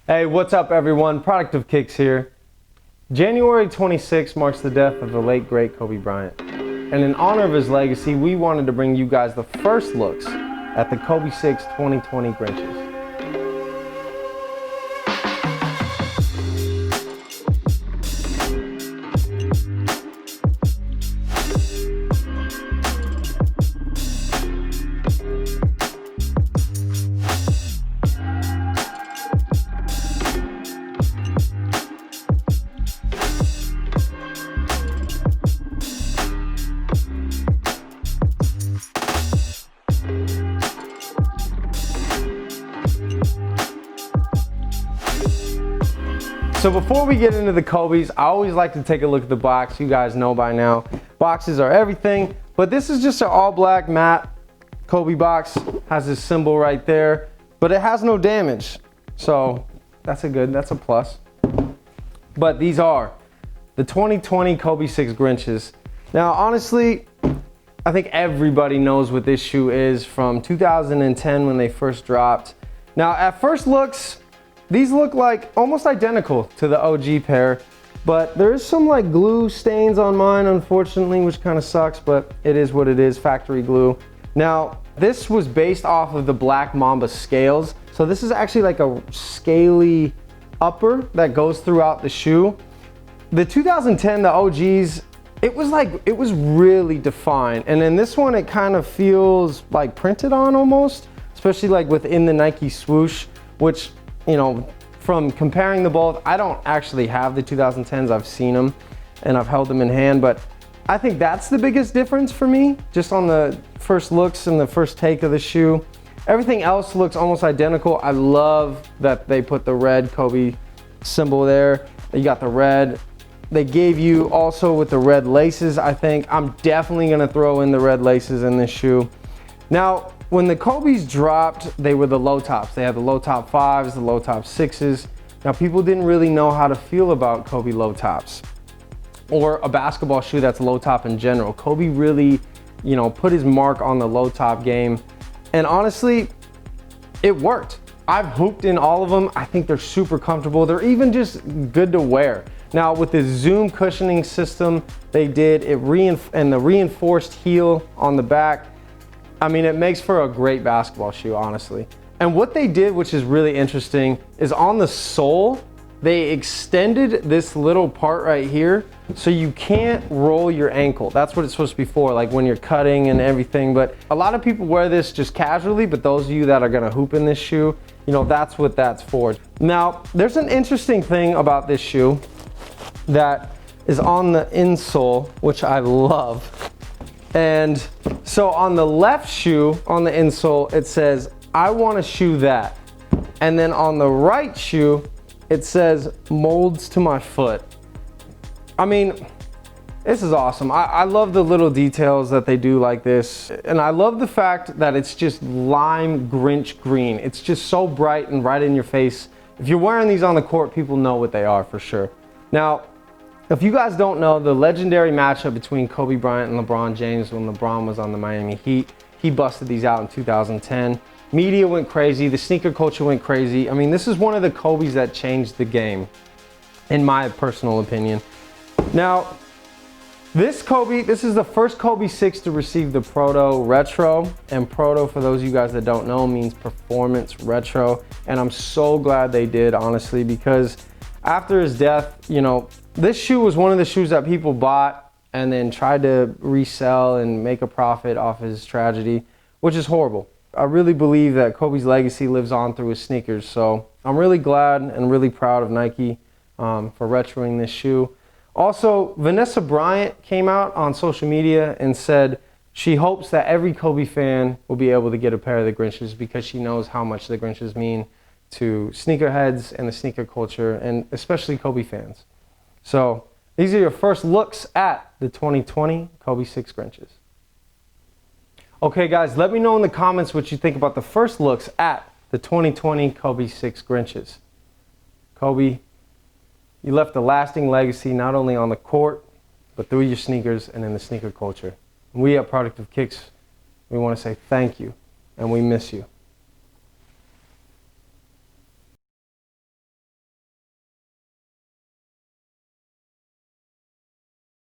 Hey, what's up everyone? Product of Kicks here. January 26 marks the death of the late great Kobe Bryant. And in honor of his legacy, we wanted to bring you guys the first looks at the Kobe 6 2020 Grinches. So before we get into the Kobe's, I always like to take a look at the box. You guys know by now, boxes are everything, but this is just an all black matte Kobe box. Has this symbol right there, but it has no damage. So that's a plus. But these are the 2020 Kobe 6 Grinches. Now, honestly, I think everybody knows what this shoe is from 2010 when they first dropped. Now, at first looks, these look like almost identical to the OG pair, but there is some like glue stains on mine, unfortunately, which kind of sucks, but it is what it is, factory glue. Now, this was based off of the Black Mamba scales. So this is actually like a scaly upper that goes throughout the shoe. The 2010, the OGs, it was really defined. And then this one, it kind of feels like printed on almost, especially like within the Nike swoosh, which, you know, from comparing the both, I don't actually have the 2010s. I've seen them and I've held them in hand, but I think that's the biggest difference for me, just on the first looks and the first take of the shoe. Everything else looks almost identical. I love that they put the red Kobe symbol there. You got the red. They gave you also with the red laces, I think. I'm definitely gonna throw in the red laces in this shoe. Now, when the Kobe's dropped, they were the low tops. They had the low top 5s, the low top 6s. Now, people didn't really know how to feel about Kobe low tops or a basketball shoe that's low top in general. Kobe really, you know, put his mark on the low top game. And honestly, it worked. I've hooped in all of them. I think they're super comfortable. They're even just good to wear. Now, with the Zoom cushioning system they did, and the reinforced heel on the back, I mean, it makes for a great basketball shoe, honestly. And what they did, which is really interesting, is on the sole, they extended this little part right here so you can't roll your ankle. That's what it's supposed to be for, like when you're cutting and everything. But a lot of people wear this just casually, but those of you that are gonna hoop in this shoe, you know, that's what that's for. Now, there's an interesting thing about this shoe that is on the insole, which I love. And so on the left shoe, on the insole, it says, "I want a shoe that." And then on the right shoe, it says, "Molds to my foot." I mean, this is awesome. I love the little details that they do like this. And I love the fact that it's just lime Grinch green. It's just so bright and right in your face. If you're wearing these on the court, people know what they are for sure. Now, if you guys don't know, the legendary matchup between Kobe Bryant and LeBron James when LeBron was on the Miami Heat, he busted these out in 2010. Media went crazy, the sneaker culture went crazy. I mean, this is one of the Kobes that changed the game, in my personal opinion. Now, this is the first Kobe 6 to receive the Proto Retro. And Proto, for those of you guys that don't know, means performance retro. And I'm so glad they did, honestly, because after his death, you know, this shoe was one of the shoes that people bought and then tried to resell and make a profit off his tragedy, which is horrible. I really believe that Kobe's legacy lives on through his sneakers. So I'm really glad and really proud of Nike for retroing this shoe. Also, Vanessa Bryant came out on social media and said she hopes that every Kobe fan will be able to get a pair of the Grinches because she knows how much the Grinches mean to sneakerheads and the sneaker culture, and especially Kobe fans. So these are your first looks at the 2020 Kobe 6 Grinches. Okay guys, let me know in the comments what you think about the first looks at the 2020 Kobe 6 Grinches. Kobe, you left a lasting legacy not only on the court, but through your sneakers and in the sneaker culture. We at Product of Kicks, we want to say thank you, and we miss you.